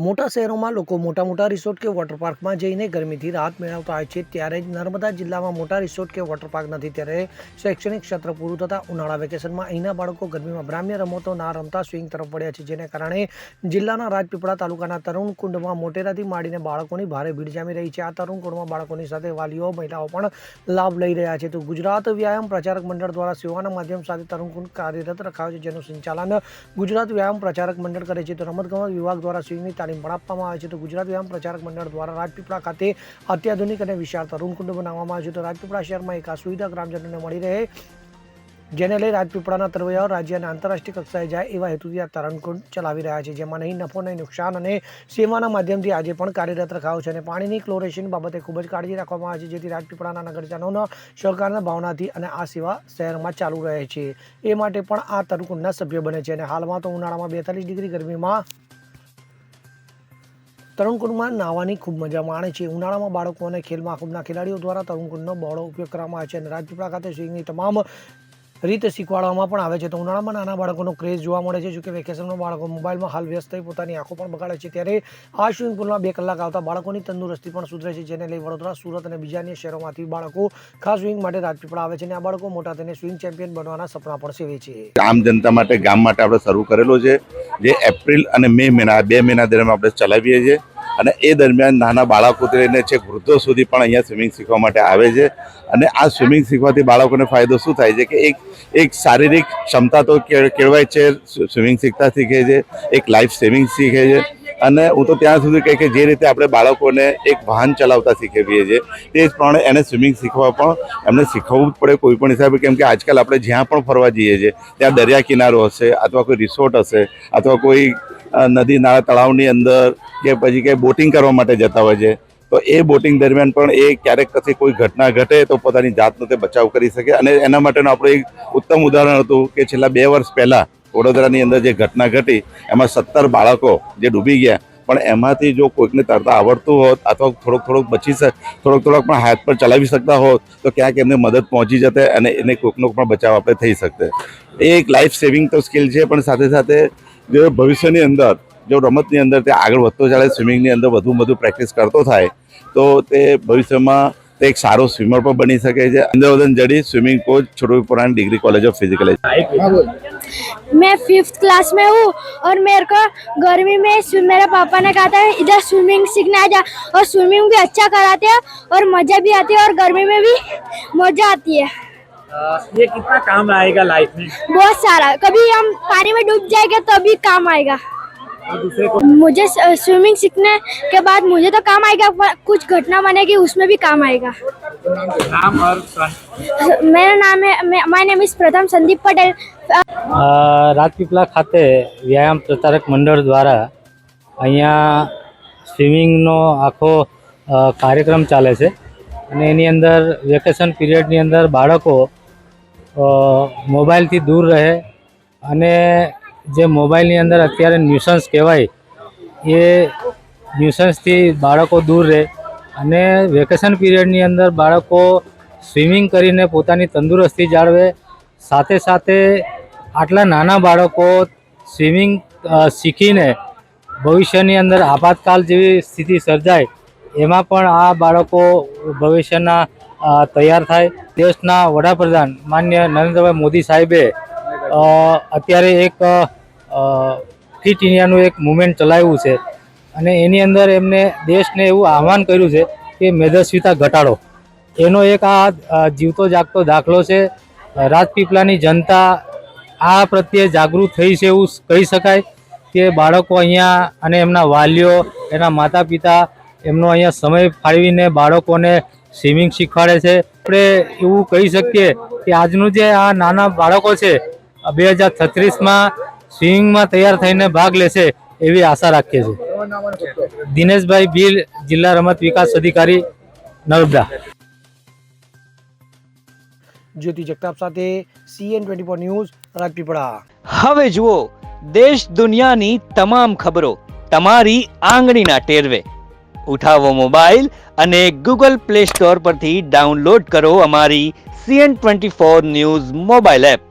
મોટા શહેરોમાં લોકો મોટા રિસોર્ટ કે વોટર પાર્કમાં જઈને ગરમીથી રાહત મેળવતા હોય છે, ત્યારે જ નર્મદા જિલ્લામાં મોટા રિસોર્ટ કે વોટર પાર્ક નથી. ત્યારે શૈક્ષણિક સત્ર પૂરું થતાં ઉનાળા વેકેશનમાં અહીંના બાળકો ગરમીમાં ગ્રામ્ય રમતો ના રમતા સ્વિંગ તરફ પડ્યા છે, જેને કારણે જિલ્લાના રાજપીપળા તાલુકાના તરુણકુંડમાં મોટેરાથી માંડીને બાળકોની ભારે ભીડ જામી રહી છે. આ તરુણકુંડમાં બાળકોની સાથે વાલીઓ, મહિલાઓ પણ લાભ લઈ રહ્યા છે. તો ગુજરાત વ્યાયામ પ્રચારક મંડળ દ્વારા સેવાના માધ્યમ સાથે તરુણકુંડ કાર્યરત રખાયો છે, જેનું સંચાલન ગુજરાત વ્યાયામ પ્રચારક મંડળ કરે છે. તો રમતગમત વિભાગ દ્વારા સ્વિંગની તાલીમ પણ આપવામાં આવે છે. તો ગુજરાત વ્યાયામ પ્રચારક મંડળ દ્વારા રાજપીપળા ખાતે અત્યાધુનિક અને વિશાળ તરુણકુંડ બનાવવામાં આવ્યું છે. તો રાજપીપળા શહેરમાં એક આ સુવિધા ગ્રામજનોને મળી રહે, જેને લઈ રાજપીપળાના તરવૈયાઓ રાજ્ય અને આંતરરાષ્ટ્રીય કક્ષાએ જાય એવા હેતુથી આ તરુણકુંડ ચલાવી રહ્યા છે, જેમાં નહીં નફો નહીં નુકસાન અને સેવાના માધ્યમથી આજે પણ કાર્યરત રખાયો છે. અને પાણીની ક્લોરેશન બાબતે ખૂબ જ કાળજી રાખવામાં આવે છે, જેથી રાજપીપળાના નગરજનોના સહકારના ભાવનાથી અને આ સેવા શહેરમાં ચાલુ રહે છે, એ માટે પણ આ તરુણકુંડના સભ્ય બને છે. અને હાલમાં તો ઉનાળામાં 42 ડિગ્રી ગરમીમાં તરુણકુંડમાં નાહવાની ખૂબ મજા માણે છે. ઉનાળામાં બાળકો અને ખેલ મહાકુંભના ખેલાડીઓ દ્વારા તરુણકુંડનો બહોળો ઉપયોગ કરવામાં આવે છે અને રાજપીપળા ખાતે સ્વિંગની તમામ રીત શીખવાડવામાં પણ આવે છે. તો ઉનાળામાં નાના બાળકોનો ક્રેઝ જોવા મળે છે. જોકે વેકેશનમાં બાળકો મોબાઈલમાં હાલ વ્યસ્ત થઈ પોતાની આંખો પણ બગાડે છે, ત્યારે આ સ્વિમિંગ પુલમાં 2 કલાક આવતા બાળકોની તંદુરસ્તી પણ સુધરે છે, જેને લઈ વડોદરા, સુરત અને બીજા અન્ય શહેરોમાંથી બાળકો ખાસ સ્વિમિંગ માટે રાજપીપળા આવે છે અને આ બાળકો મોટા થઈને સ્વિમિંગ ચેમ્પિયન બનવાના સપના પણ સેવે છે. આમ જનતા માટે, ગામ માટે આપણે શરૂ કરેલો છે, જે એપ્રિલ અને મે મહિના 2 મહિના દરમિયાન આપણે ચલાવીએ છીએ. અને એ દરમિયાન નાના બાળકોથી લઈને છેક વૃદ્ધો સુધી પણ અહીંયા સ્વિમિંગ શીખવા માટે આવે છે. અને આ સ્વિમિંગ શીખવાથી બાળકોને ફાયદો શું થાય છે કે એક શારીરિક ક્ષમતા તો કેળવાય છે, સ્વિમિંગ શીખતા શીખે છે, એક લાઈફ સેવિંગ શીખે છે. અને હું તો ત્યાં સુધી કહે કે જે રીતે આપણે બાળકોને એક વાહન ચલાવતા શીખવીએ છીએ, તે જ પ્રમાણે એને સ્વિમિંગ શીખવા પણ એમને શીખવવું જ પડે કોઈ પણ હિસાબે. કેમ કે આજકાલ આપણે જ્યાં પણ ફરવા જઈએ છીએ ત્યાં દરિયા કિનારો હશે, અથવા કોઈ રિસોર્ટ હશે, અથવા કોઈ નદી નાળા તળાવની અંદર કે પછી કંઈ બોટિંગ કરવા માટે જતા હોય છે, તો એ બોટિંગ દરમિયાન પણ એ ક્યારેક કથી કોઈ ઘટના ઘટે તો પોતાની જાતનો તે બચાવ કરી શકે. અને એના માટેનું આપણું એક ઉત્તમ ઉદાહરણ હતું કે છેલ્લા 2 વર્ષ પહેલાં વડોદરાની અંદર જે ઘટના ઘટી એમાં 17 બાળકો જે ડૂબી ગયા, પણ એમાંથી જો કોઈકને તરતા આવડતું હોત અથવા થોડોક પણ હાથ પર ચલાવી શકતા હોત તો ક્યાંક એમને મદદ પહોંચી જતે અને એને કોઈકનો પણ બચાવ આપણે થઈ શકતે. એ એક લાઈફ સેવિંગ તો સ્કિલ છે, પણ સાથે સાથે જો ભવિષ્યની અંદર જો રમતની અંદર તે આગળ વધતો ચાલે, સ્વિમિંગની અંદર વધુ પ્રેક્ટિસ કરતો થાય તો તે ભવિષ્યમાં તે એક સારો સ્વિમર પણ બની શકે છે. इंद्रवदन जड़ी स्विमिंग कोच, छोटूपुरानी degree college of physical education. मैं 5th क्लास में हूँ और मेरे को गर्मी में मेरे पापा ने कहा था इधर स्विमिंग सीखने आ जा, और स्विमिंग भी अच्छा कराते हैं और मज़ा भी आती है और गर्मी में भी मज़ा आती है। ये कितना काम आएगा लाइफ में? बहुत सारा, कभी हम पानी में डूब जाएंगे तो भी काम आएगा। दूसरे को मुझे स्विमिंग सीखने के बाद मुझे तो काम आएगा, कुछ घटना बनेगी उसमें भी काम आएगा। नाम और मेरा नाम है, माय नेम इज प्रथम संदीप पटेल। રાજપીપળા ખાતે વ્યાયામ પ્રચારક મંડળ દ્વારા અહીંયા સ્વિમિંગનો આખો કાર્યક્રમ ચાલે છે અને એની અંદર વેકેશન પીરિયડની અંદર બાળકો મોબાઈલથી દૂર રહે અને જે મોબાઈલની અંદર અત્યારે ન્યુસન્સ કહેવાય એ ન્યુસન્સથી બાળકો દૂર રહે અને વેકેશન પીરિયડની અંદર બાળકો સ્વિમિંગ કરીને પોતાની તંદુરસ્તી જાળવે. સાથે સાથે આટલા નાના બાળકો સ્વિમિંગ શીખીને ભવિષ્યની અંદર આપાતકાલ જેવી સ્થિતિ સર્જાય એમાં પણ આ બાળકો ભવિષ્યના તૈયાર થાય. દેશના વડાપ્રધાન માનનીય નરેન્દ્રભાઈ મોદી સાહેબે અત્યારે એક ફિટ ઇન્ડિયાનું એક મુવમેન્ટ ચલાવ્યું છે અને એની અંદર એમને દેશને એવું આહવાન કર્યું છે કે મેદસ્વીતા ઘટાડો. એનો એક આ જીવતો જાગતો દાખલો છે. રાજપીપળાની જનતા આ પ્રત્યે જાગૃત થઈ છે એવું કહી શકાય કે બાળકો અહીંયા અને એમના વાલીઓ, એના માતા પિતા એમનો અહીંયા સમય ફાળવીને બાળકોને સ્વિમિંગ શીખવાડે છે. આપણે એવું કહી શકીએ કે આજનું જે આ નાના બાળકો છે 2036માં સ્વિમિંગમાં તૈયાર થઈને ભાગ લેશે એવી આશા રાખીએ છીએ. દિનેશભાઈ ભીલ, જિલ્લા રમત વિકાસ અધિકારી, નર્મદા. જ્યોતિ જગતાપ સાથે CN24 ન્યૂઝ, રાજપીપળા. હવે જુઓ દેશ દુનિયાની તમામ ખબરો તમારી આંગળીના ટેરવે. ઉઠાવો મોબાઈલ અને Google Play Store પરથી ડાઉનલોડ કરો અમારી CN24 ન્યૂઝ મોબાઈલ એપ.